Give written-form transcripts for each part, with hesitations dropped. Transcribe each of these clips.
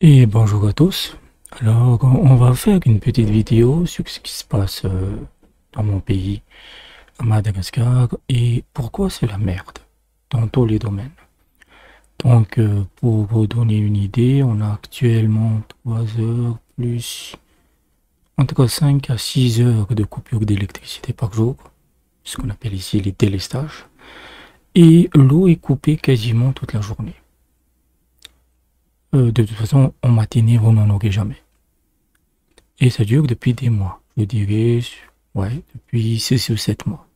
Et bonjour à tous. Alors, on va faire une petite vidéo sur ce qui se passe dans mon pays, à Madagascar, et pourquoi c'est la merde dans tous les domaines. Donc, pour vous donner une idée, on a actuellement 3 heures plus entre 5 à 6 heures de coupure d'électricité par jour, ce qu'on appelle ici les délestages, et l'eau est coupée quasiment toute la journée. De toute façon, en matinée, vous n'en aurez jamais. Et ça dure depuis des mois. Je dirais, ouais, depuis 6 ou 7 mois.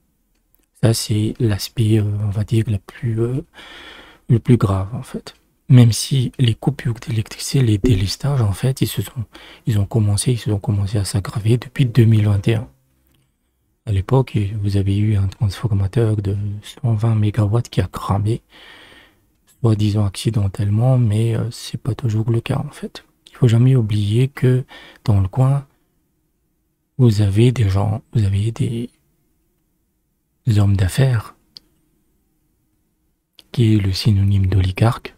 Ça, c'est l'aspect, on va dire, le plus grave, en fait. Même si les coupures d'électricité, les délestages, en fait, ils se ont commencé à s'aggraver depuis 2021. À l'époque, vous avez eu un transformateur de 120 mégawatts qui a cramé, soi-disant accidentellement, mais c'est pas toujours le cas, en fait. Il faut jamais oublier que dans le coin, vous avez des gens, vous avez des hommes d'affaires, qui est le synonyme d'oligarque,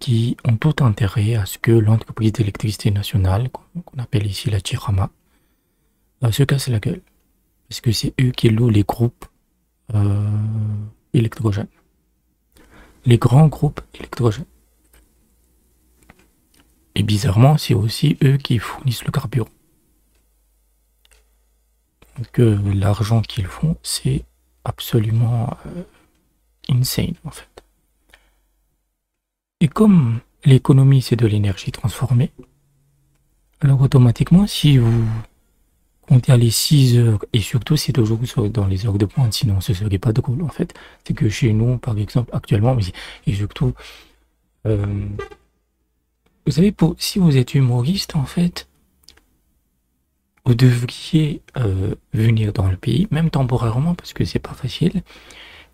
qui ont tout intérêt à ce que l'entreprise d'électricité nationale, qu'on appelle ici la Tirama, se casse la gueule. Parce que c'est eux qui louent les groupes euh, électrogènes. Les grands groupes électrogènes. Et bizarrement, c'est aussi eux qui fournissent le carburant. Donc l'argent qu'ils font, c'est absolument insane en fait. Et comme l'économie, c'est de l'énergie transformée, alors automatiquement, si vous comptez aller 6 heures, et surtout c'est toujours dans les heures de pointe, sinon ce serait pas drôle en fait, c'est que chez nous, par exemple, actuellement, et surtout, euh, vous savez, si vous êtes humoriste, en fait, vous devriez venir dans le pays, même temporairement, parce que c'est pas facile,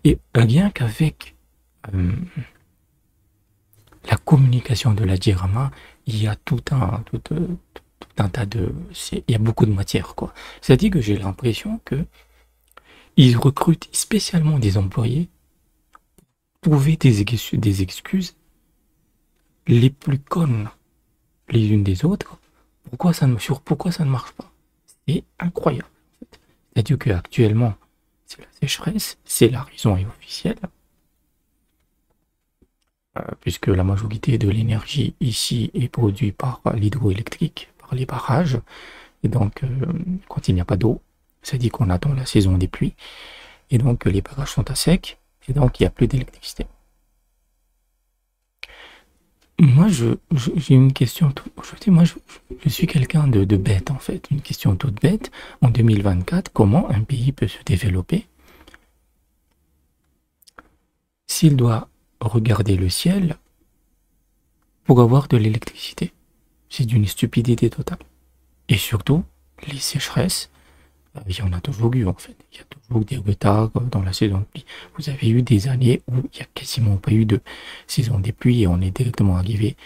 et rien qu'avec la communication de la diorama, il y a tout un tas de... Il y a beaucoup de matière, quoi. C'est-à-dire que j'ai l'impression que ils recrutent spécialement des employés pour trouver des excuses les plus connes les unes des autres. Pourquoi ça ne marche pas? C'est incroyable. C'est-à-dire qu'actuellement, c'est la sécheresse, c'est la raison est officielle, puisque la majorité de l'énergie ici est produite par l'hydroélectrique, par les barrages. Et donc, quand il n'y a pas d'eau, ça dit qu'on attend la saison des pluies. Et donc, les barrages sont à sec. Et donc, il n'y a plus d'électricité. Moi, j'ai une question. Je suis quelqu'un de bête, en fait. Une question toute bête. En 2024, comment un pays peut se développer s'il doit regarder le ciel pour avoir de l'électricité? C'est d'une stupidité totale. Et surtout, les sécheresses, il y en a toujours eu en fait. Il y a toujours des retards dans la saison de pluie. Vous avez eu des années où il n'y a quasiment pas eu de saison des pluies et on est directement arrivé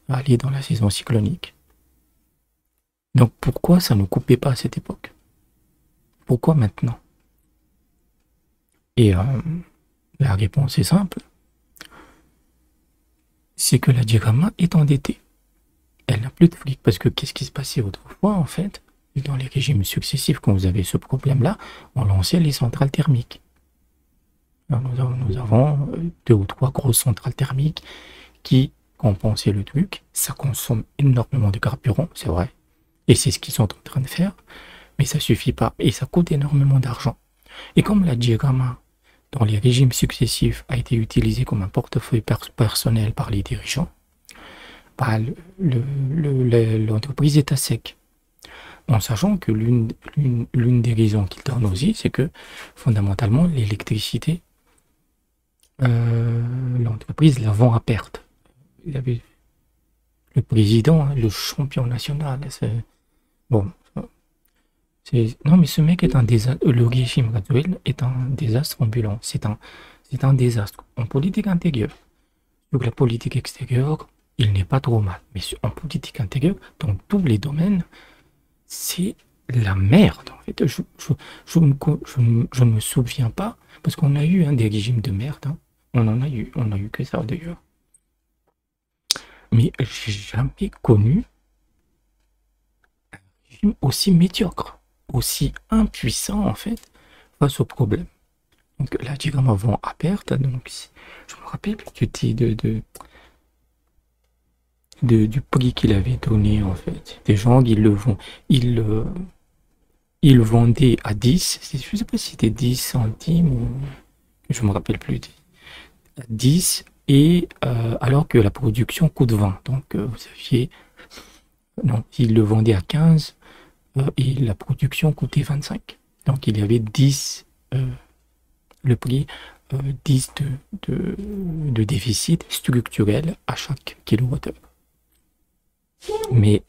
à aller dans la saison cyclonique. Donc pourquoi ça ne coupait pas à cette époque? Pourquoi maintenant? Et la réponse est simple. C'est que la Diagama est endettée. Elle n'a plus de fric parce que qu'est-ce qui se passait autrefois en fait? Dans les régimes successifs, quand vous avez ce problème-là, on lançait les centrales thermiques. Alors, nous avons deux ou trois grosses centrales thermiques qui compensaient le truc. Ça consomme énormément de carburant, c'est vrai. Et c'est ce qu'ils sont en train de faire. Mais ça suffit pas. Et ça coûte énormément d'argent. Et comme la diagramme dans les régimes successifs a été utilisée comme un portefeuille personnel par les dirigeants, bah, l'entreprise est à sec. En sachant que l'une des raisons qu'ils donnent aussi, c'est que fondamentalement, l'électricité, l'entreprise la vend à perte. Il y avait le président, hein, le champion national. Bon, non, mais ce mec est un désastre. Le régime Radziwiłł est un désastre ambulant. C'est un désastre en politique intérieure. Donc la politique extérieure, il n'est pas trop mal. Mais en politique intérieure, dans tous les domaines, c'est la merde, en fait. Je ne me souviens pas, parce qu'on a eu des régimes de merde. Hein. On a eu que ça, d'ailleurs. Mais j'ai jamais connu un régime aussi médiocre, aussi impuissant en fait face au problème. Donc là, diagramme avant à perte, donc je me rappelle du prix qu'il avait donné en fait. Des gens qui ils, euh, ils le vendaient à 10, je sais pas si c'était 10 centimes ou je me rappelle plus, à 10 et alors que la production coûte 20. Donc vous aviez, non, il le vendait à 15 et la production coûtait 25. Donc il y avait 10, le prix 10 de déficit structurel à chaque kilowattheure. Mais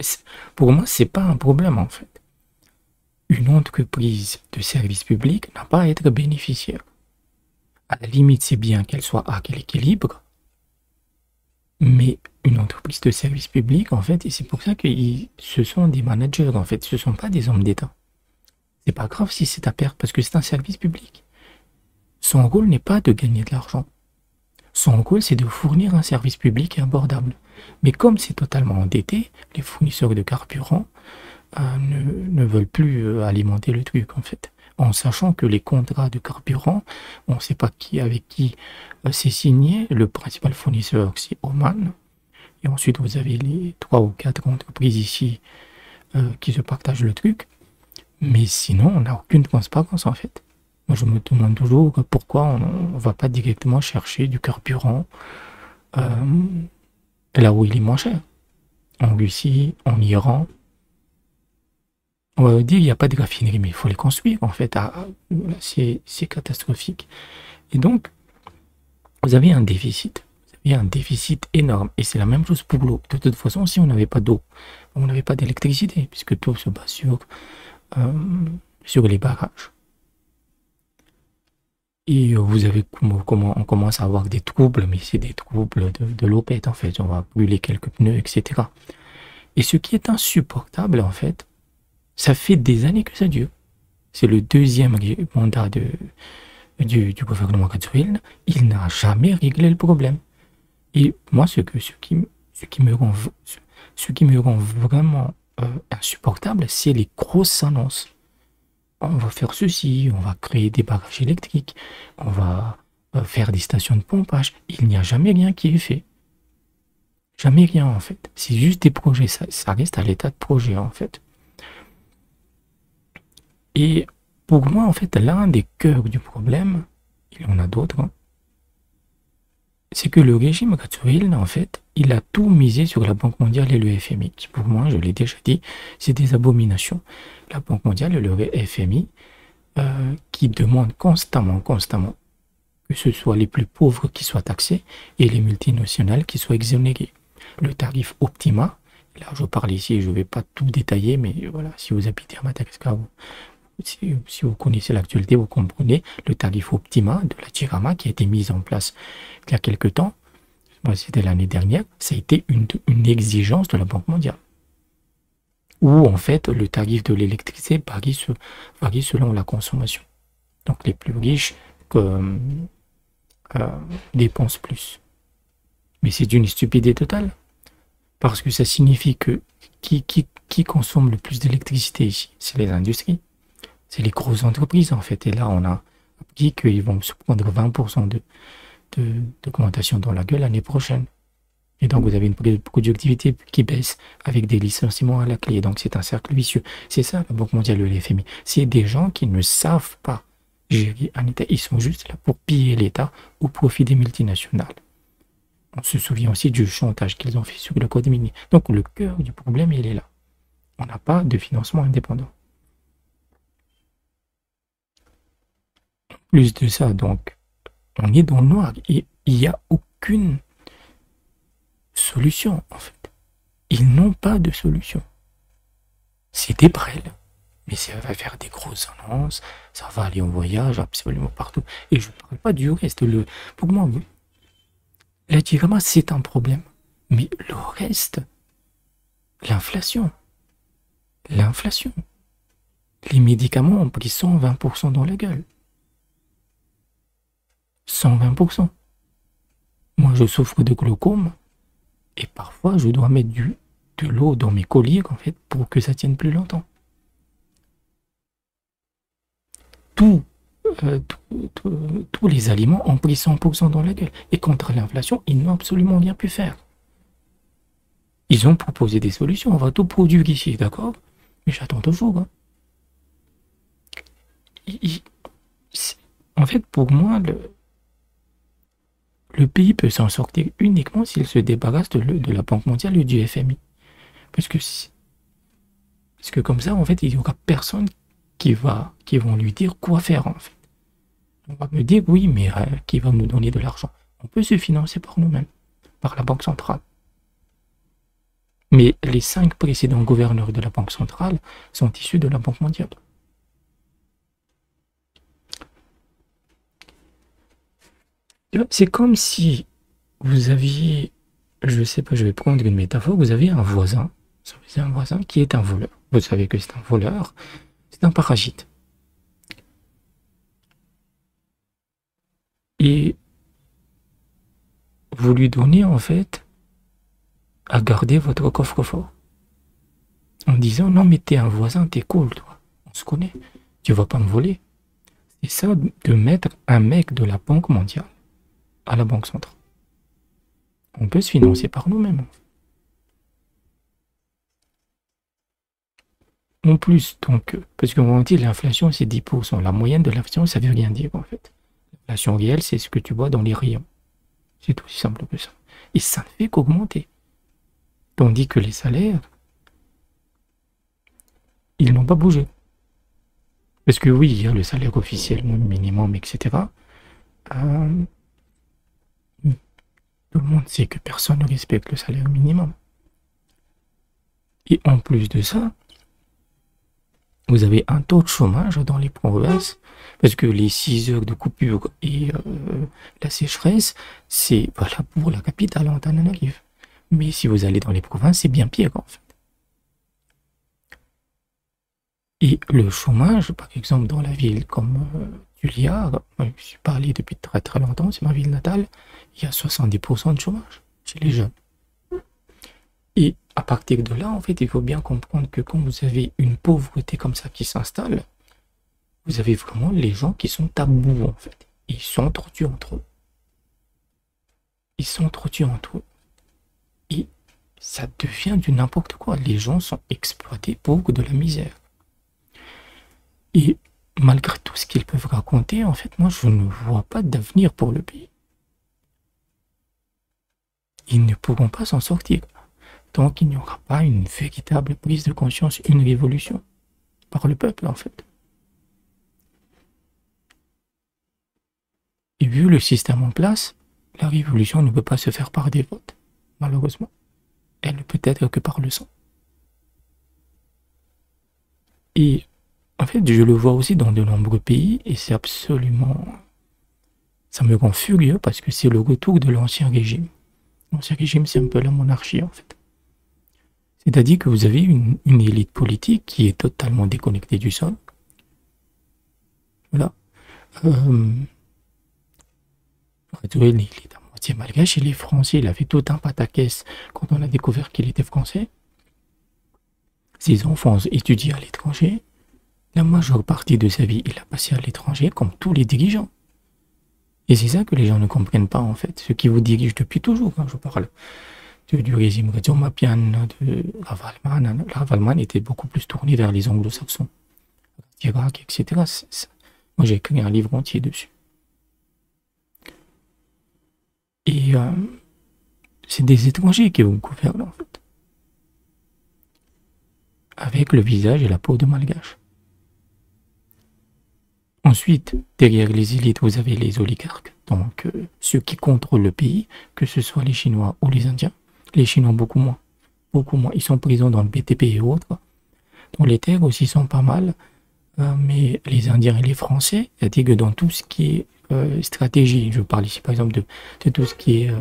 pour moi, c'est pas un problème en fait. Une entreprise de service public n'a pas à être bénéficiaire. À la limite, c'est bien qu'elle soit à l'équilibre, mais une entreprise de service public, en fait, et c'est pour ça que ce sont des managers, en fait, ce ne sont pas des hommes d'État. C'est pas grave si c'est à perte, parce que c'est un service public. Son rôle n'est pas de gagner de l'argent. Son rôle, c'est de fournir un service public abordable. Mais comme c'est totalement endetté, les fournisseurs de carburant ne veulent plus alimenter le truc, en fait. En sachant que les contrats de carburant, on ne sait pas avec qui c'est signé. Le principal fournisseur, c'est Oman. Et ensuite, vous avez les 3 ou 4 entreprises ici qui se partagent le truc. Mais sinon, on n'a aucune transparence, en fait. Moi, je me demande toujours pourquoi on ne va pas directement chercher du carburant là où il est moins cher. En Russie, en Iran. On va dire qu'il n'y a pas de raffinerie, mais il faut les construire, en fait. C'est catastrophique. Et donc, vous avez un déficit. Vous avez un déficit énorme. Et c'est la même chose pour l'eau. De toute façon, si on n'avait pas d'eau, on n'avait pas d'électricité, puisque tout se base sur les barrages. Et vous avez comment on commence à avoir des troubles, mais c'est des troubles de l'opette, en fait. On va brûler quelques pneus, etc. Et ce qui est insupportable, en fait, ça fait des années que ça dure. C'est le deuxième mandat du gouvernement Katsuhil. Il n'a jamais réglé le problème. Et moi, ce qui me rend vraiment insupportable, c'est les grosses annonces. On va faire ceci, on va créer des barrages électriques, on va faire des stations de pompage. Il n'y a jamais rien qui est fait. Jamais rien, en fait. C'est juste des projets. Ça reste à l'état de projet, en fait. Et pour moi, en fait, l'un des cœurs du problème, il y en a d'autres, hein, c'est que le régime Katsuhil, en fait, il a tout misé sur la Banque mondiale et le FMI. Pour moi, je l'ai déjà dit, c'est des abominations. La Banque mondiale et le FMI qui demandent constamment, que ce soit les plus pauvres qui soient taxés et les multinationales qui soient exonérées. Le tarif Optima, là je parle ici, je ne vais pas tout détailler, mais voilà, si vous habitez à Madagascar, si vous connaissez l'actualité, vous comprenez le tarif Optima de la Tirama qui a été mise en place il y a quelque temps, c'était l'année dernière, ça a été une exigence de la Banque mondiale. Où en fait le tarif de l'électricité varie selon la consommation. Donc les plus riches dépensent plus. Mais c'est une stupidité totale. Parce que ça signifie que qui consomme le plus d'électricité ici? C'est les industries. C'est les grosses entreprises en fait. Et là, on a dit qu'ils vont se prendre 20% d'augmentation dans la gueule l'année prochaine. Et donc, vous avez une productivité qui baisse avec des licenciements à la clé. Donc, c'est un cercle vicieux. C'est ça, la Banque mondiale et le FMI. C'est des gens qui ne savent pas gérer un État. Ils sont juste là pour piller l'État au profit des multinationales. On se souvient aussi du chantage qu'ils ont fait sur le code minier. Donc, le cœur du problème, il est là. On n'a pas de financement indépendant. Plus de ça, donc, on est dans le noir. Et il n'y a aucune solution, en fait. Ils n'ont pas de solution. C'est des brels. Mais ça va faire des grosses annonces, ça va aller en voyage absolument partout. Et je ne parle pas du reste. Pour moi, la diagramme, c'est un problème. Mais le reste, l'inflation. Les médicaments ont pris 120% dans la gueule. 120%. Moi, je souffre de glaucome. Et parfois, je dois mettre de l'eau dans mes colliers, en fait, pour que ça tienne plus longtemps. Tout, tous les aliments ont pris 100% dans la gueule. Et contre l'inflation, ils n'ont absolument rien pu faire. Ils ont proposé des solutions. On va tout produire ici, d'accord? Mais j'attends toujours. Hein. En fait, pour moi, le pays peut s'en sortir uniquement s'il se débarrasse de la Banque mondiale et du FMI. Parce que, parce que comme ça, en fait, il n'y aura personne qui vont lui dire quoi faire, en fait. On va me dire, oui, mais qui va nous donner de l'argent? On peut se financer par nous-mêmes, par la Banque centrale. Mais les 5 précédents gouverneurs de la Banque centrale sont issus de la Banque mondiale. C'est comme si vous aviez, je sais pas, je vais prendre une métaphore, vous avez un voisin qui est un voleur. Vous savez que c'est un voleur, c'est un parasite. Et vous lui donnez en fait à garder votre coffre-fort. En disant, non mais t'es un voisin, t'es cool, toi. On se connaît, tu vas pas me voler. C'est ça de mettre un mec de la Banque mondiale à la Banque centrale. On peut se financer par nous-mêmes. En plus, donc, parce qu'on dit l'inflation c'est 10%. La moyenne de l'inflation, ça veut rien dire en fait. L'inflation réelle, c'est ce que tu vois dans les rayons. C'est aussi simple que ça. Et ça ne fait qu'augmenter. Tandis que les salaires, ils n'ont pas bougé. Parce que oui, il y a le salaire officiel, le minimum, etc. Tout le monde sait que personne ne respecte le salaire minimum. Et en plus de ça, vous avez un taux de chômage dans les provinces, parce que les 6 heures de coupure et la sécheresse, c'est voilà pour la capitale, Antananarive. Mais si vous allez dans les provinces, c'est bien pire en fait. Et le chômage, par exemple, dans la ville comme Tulia, je suis parlé depuis très très longtemps, c'est ma ville natale, il y a 70% de chômage chez les jeunes. Et à partir de là, en fait, il faut bien comprendre que quand vous avez une pauvreté comme ça qui s'installe, vous avez vraiment les gens qui sont à bout, en fait. Ils s'entretuent entre eux. Ils s'entretuent entre eux. Et ça devient du n'importe quoi. Les gens sont exploités pour de la misère. Et malgré tout ce qu'ils peuvent raconter, en fait, moi, je ne vois pas d'avenir pour le pays. Ils ne pourront pas s'en sortir tant qu'il n'y aura pas une véritable prise de conscience, une révolution par le peuple, en fait. Et vu le système en place, la révolution ne peut pas se faire par des votes, malheureusement. Elle ne peut être que par le sang. Et en fait, je le vois aussi dans de nombreux pays, et c'est absolument... ça me rend furieux parce que c'est le retour de l'ancien régime. L'ancien régime, c'est un peu la monarchie, en fait. C'est-à-dire que vous avez une élite politique qui est totalement déconnectée du sol. Voilà. Il est à moitié malgache, il est français, il avait tout un pataquès quand on a découvert qu'il était français. Ses enfants étudient à l'étranger. La majeure partie de sa vie, il a passé à l'étranger, comme tous les dirigeants. Et c'est ça que les gens ne comprennent pas, en fait. Ceux qui vous dirigent depuis toujours, quand je parle du régime Radjomapian, de Ravalman. Ravalman était beaucoup plus tourné vers les anglo-saxons, l'Irak, etc. Moi, j'ai écrit un livre entier dessus. Et c'est des étrangers qui vous gouvernent, en fait. Avec le visage et la peau de malgache. Ensuite, derrière les élites, vous avez les oligarques, donc ceux qui contrôlent le pays, que ce soit les Chinois ou les Indiens. Les Chinois, beaucoup moins. Beaucoup moins. Ils sont présents dans le BTP et autres. Dans les terres aussi, ils sont pas mal. Mais les Indiens et les Français, c'est-à-dire que dans tout ce qui est stratégie, je parle ici par exemple de tout ce qui est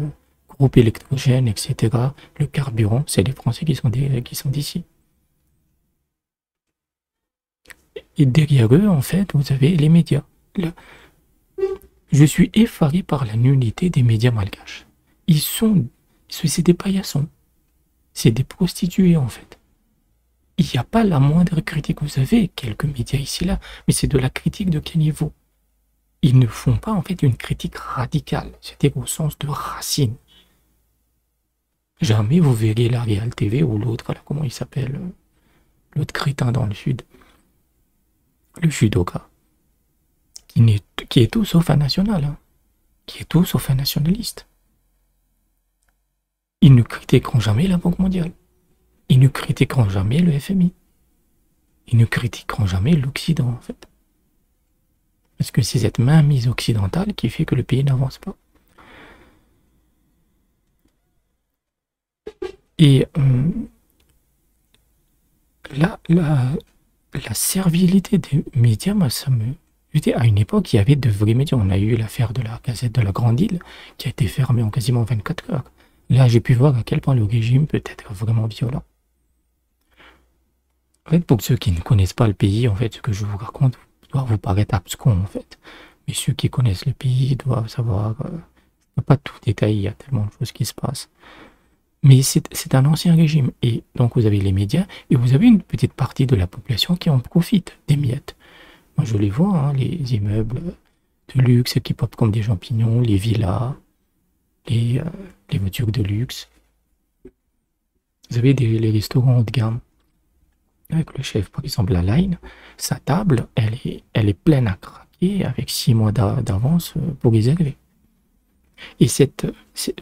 groupe électrogène, etc., le carburant, c'est les Français qui sont d'ici. Et derrière eux, en fait, vous avez les médias. Je suis effaré par la nullité des médias malgaches. Ils sont C'est des paillassons. C'est des prostituées, en fait. Il n'y a pas la moindre critique. Vous avez quelques médias ici là, mais c'est de la critique de quel niveau? Ils ne font pas, en fait, une critique radicale. C'est-à-dire au sens de racine. Jamais vous verrez la Real TV ou l'autre, comment il s'appelle, l'autre crétin dans le sud, le judoka, qui est tout sauf un national, hein, qui est tout sauf un nationaliste. Ils ne critiqueront jamais la Banque mondiale. Ils ne critiqueront jamais le FMI. Ils ne critiqueront jamais l'Occident, en fait. Parce que c'est cette mainmise occidentale qui fait que le pays n'avance pas. Et la servilité des médias, moi, ça me... Je dis, à une époque, il y avait de vrais médias. On a eu l'affaire de la Gazette de la Grande Île, qui a été fermée en quasiment 24 heures. Là, j'ai pu voir à quel point le régime peut être vraiment violent. En fait, pour ceux qui ne connaissent pas le pays, en fait, ce que je vous raconte doit vous paraître abscon, en fait. Mais ceux qui connaissent le pays doivent savoir... je ne peux pas tout détailler, il y a tellement de choses qui se passent. Mais c'est un ancien régime. Et donc, vous avez les médias, et vous avez une petite partie de la population qui en profite des miettes. Moi, je les vois, hein, les immeubles de luxe qui popent comme des champignons, les villas, les voitures de luxe. Vous avez les restaurants haut de gamme. Avec le chef, par exemple, la Line, sa table, elle est pleine à craquer avec 6 mois d'avance pour réserver. Et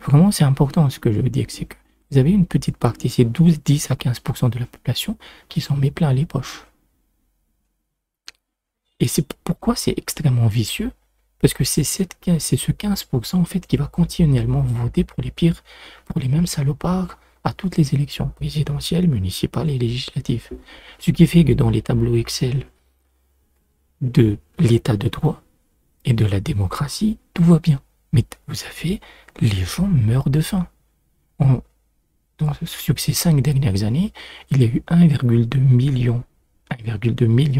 vraiment, c'est important ce que je veux dire, c'est que vous avez une petite partie, c'est 12, 10 à 15% de la population qui s'en met plein les poches. Et c'est pourquoi c'est extrêmement vicieux, parce que c'est ce 15% en fait qui va continuellement voter pour les mêmes salopards à toutes les élections présidentielles, municipales et législatives. Ce qui fait que dans les tableaux Excel de l'état de droit et de la démocratie, tout va bien. Mais vous avez, les gens meurent de faim. Sur ces 5 dernières années, il y a eu 1,2 million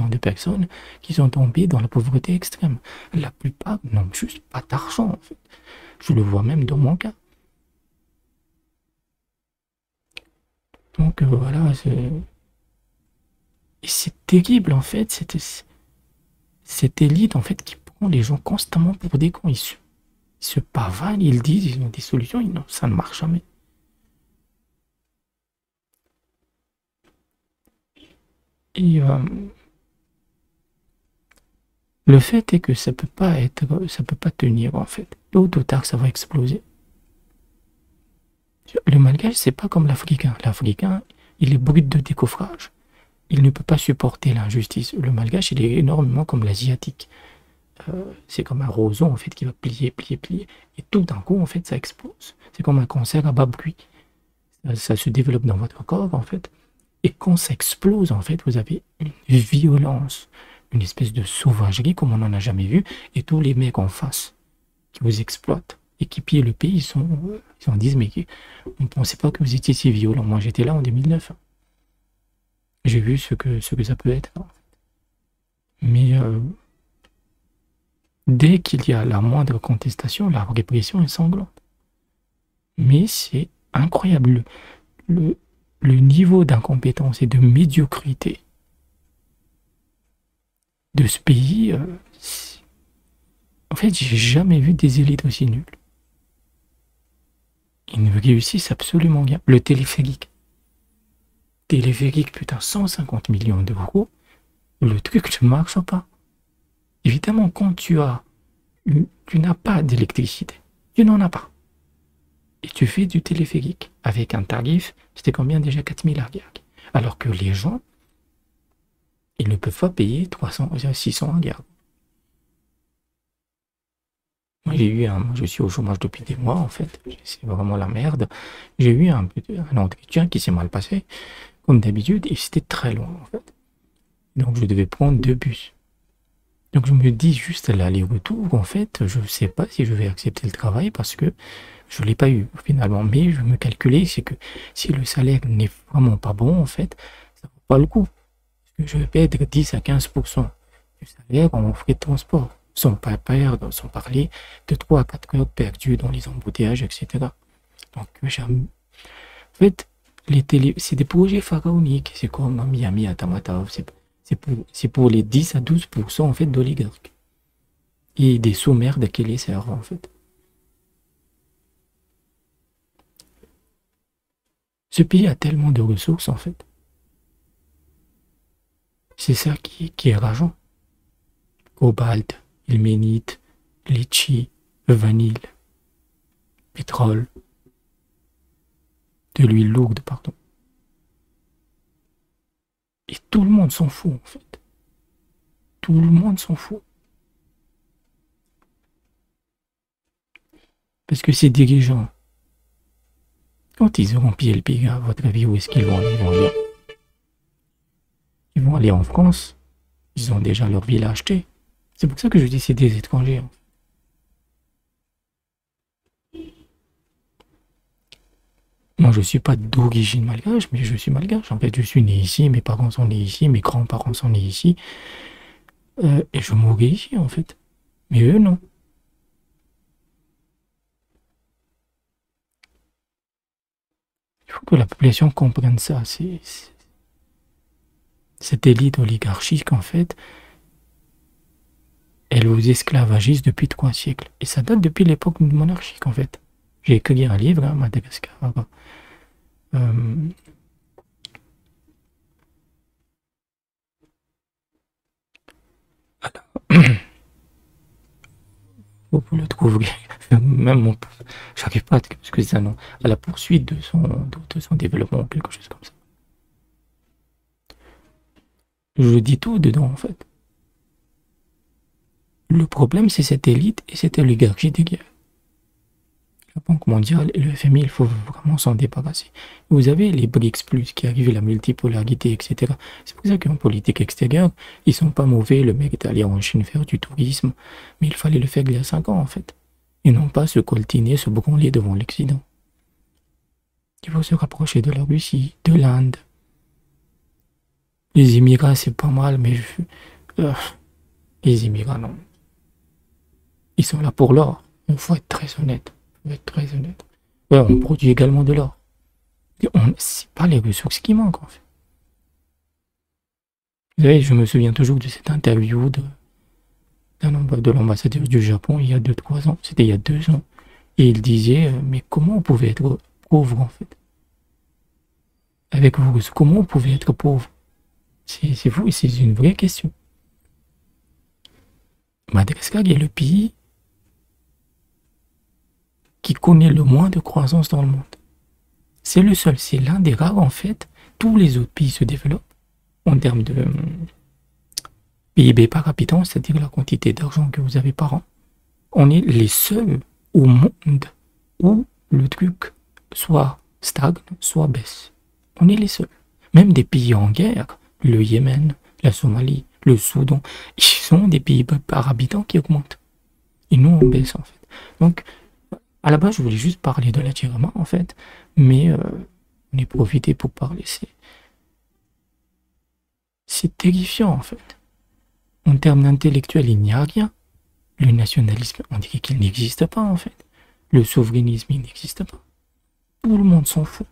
de personnes qui sont tombées dans la pauvreté extrême. La plupart n'ont juste pas d'argent, en fait. Je le vois même dans mon cas. Donc voilà, et c'est terrible, en fait, cette élite, en fait, qui prend les gens constamment pour des cons. Ils se pavanent, ils disent, ils ont des solutions, non, ça ne marche jamais. Et le fait est que ça peut pas tenir, en fait. Tôt ou tard, ça va exploser. Le malgache, c'est pas comme l'africain. L'africain, il est brut de décoffrage. Il ne peut pas supporter l'injustice. Le malgache, il est énormément comme l'asiatique. C'est comme un roseau, en fait, qui va plier. Et tout d'un coup, en fait, ça explose. C'est comme un cancer à bas bruit. Ça se développe dans votre corps, en fait. Et quand ça explose, en fait, vous avez une violence, une espèce de sauvagerie comme on n'en a jamais vu. Et tous les mecs en face qui vous exploitent et qui pillent le pays, ils en disent, mais on ne pensait pas que vous étiez si violent. Moi, j'étais là en 2009. J'ai vu ce que ça peut être. Mais dès qu'il y a la moindre contestation, la répression est sanglante. Mais c'est incroyable. Le niveau d'incompétence et de médiocrité de ce pays, en fait, j'ai jamais vu des élites aussi nulles. Ils ne réussissent absolument rien. Le téléphérique, putain, 150 millions d'euros, le truc ne marche pas. Évidemment, quand tu n'as pas d'électricité, tu n'en as pas. Et tu fais du téléphérique avec un tarif, c'était combien déjà, 4000 argaques. Alors que les gens, ils ne peuvent pas payer 600 argaques. Moi, je suis au chômage depuis des mois, en fait. C'est vraiment la merde. J'ai eu un entretien qui s'est mal passé, comme d'habitude, et c'était très loin, en fait. Donc, je devais prendre 2 bus. Donc, je me dis juste l'aller-retour, en fait, je ne sais pas si je vais accepter le travail parce que je ne l'ai pas eu, finalement. Mais je me calculais, c'est que si le salaire n'est vraiment pas bon, en fait, ça ne vaut pas le coup. Parce que je vais perdre 10 à 15% du salaire en frais de transport. Sans parler de 3 à 4 heures perdues dans les embouteillages, etc. Donc, jamais. En fait, c'est des projets pharaoniques. C'est comme Miami à Tamatave. C'est pour les 10 à 12% en fait d'oligarques. Et des sous-merdes qui les servent en fait. Ce pays a tellement de ressources en fait. C'est ça qui est rageant. Cobalt, ilménite, litchi, vanille, pétrole, de l'huile lourde, pardon. Et tout le monde s'en fout en fait. Tout le monde s'en fout. Parce que ces dirigeants, quand ils auront pillé le pays, à votre avis, où est-ce qu'ils vont aller? Ils vont aller en France. Ils ont déjà leur ville à acheter. C'est pour ça que je dis c'est des étrangers. En fait. Moi, je ne suis pas d'origine malgache, mais je suis malgache. En fait, je suis né ici, mes parents sont nés ici, mes grands-parents sont nés ici. Et je mourrai ici, en fait. Mais eux, non. Il faut que la population comprenne ça. Cette élite oligarchique, en fait, elle vous esclavagise depuis 3 siècles. Et ça date depuis l'époque monarchique, en fait. J'ai écrit un livre, hein, Madagascar. Vous le trouverez. Même j'arrive pas à ce que ça, non. À la poursuite de son développement, quelque chose comme ça. Je dis tout dedans, en fait. Le problème, c'est cette élite et cette oligarchie derrière. La Banque mondiale et le FMI, il faut vraiment s'en débarrasser. Vous avez les BRICS+, qui arrivent, la multipolarité, etc. C'est pour ça qu'en politique extérieure, ils sont pas mauvais. Le mec est allé en Chine faire du tourisme, mais il fallait le faire il y a 5 ans, en fait. Et non pas se coltiner, se branler devant l'Occident. Il faut se rapprocher de la Russie, de l'Inde. Les Émirats, c'est pas mal, mais les Émirats, non. Ils sont là pour l'or. Il faut être très honnête. Ouais, on produit également de l'or. C'est pas les ressources qui manquent, en fait. Vous savez, je me souviens toujours de cette interview de l'ambassadeur du Japon il y a 2-3 ans. C'était il y a 2 ans. Et il disait, mais comment on pouvait être pauvre, en fait? Avec vos ressources, comment on pouvait être pauvre? C'est fou, et c'est une vraie question. Madagascar est le pays qui connaît le moins de croissance dans le monde. C'est le seul, c'est l'un des rares en fait. Tous les autres pays se développent en termes de PIB par habitant, c'est-à-dire la quantité d'argent que vous avez par an. On est les seuls au monde où le truc soit stagne, soit baisse. On est les seuls. Même des pays en guerre, le Yémen, la Somalie, le Soudan, ils sont des PIB par habitant qui augmentent. Et nous, on baisse en fait. Donc, à la base, je voulais juste parler de l'attirement, en fait, mais on est profité pour parler. C'est terrifiant, en fait. En termes d'intellectuel, il n'y a rien. Le nationalisme, on dirait qu'il n'existe pas, en fait. Le souverainisme, il n'existe pas. Tout le monde s'en fout.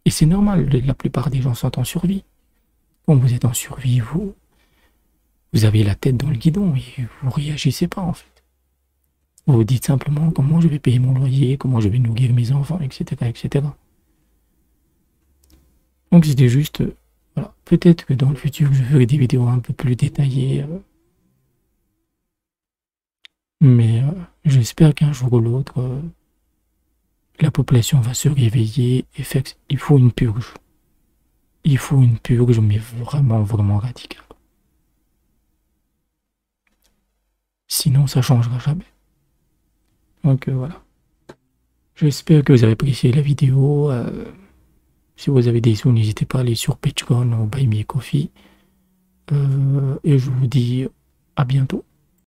Et c'est normal, la plupart des gens sont en survie. Quand vous êtes en survie, vous avez la tête dans le guidon et vous réagissez pas, en fait. Vous vous dites simplement comment je vais payer mon loyer, comment je vais nourrir mes enfants, etc. etc. Donc c'était juste, voilà, peut-être que dans le futur je ferai des vidéos un peu plus détaillées, mais j'espère qu'un jour ou l'autre, la population va se réveiller et faire, il faut une purge. Il faut une purge, mais vraiment, vraiment radicale. Sinon ça changera jamais. Donc voilà. J'espère que vous avez apprécié la vidéo. Si vous avez des sous, n'hésitez pas à aller sur Patreon ou Buy Me a Coffee. Et je vous dis à bientôt.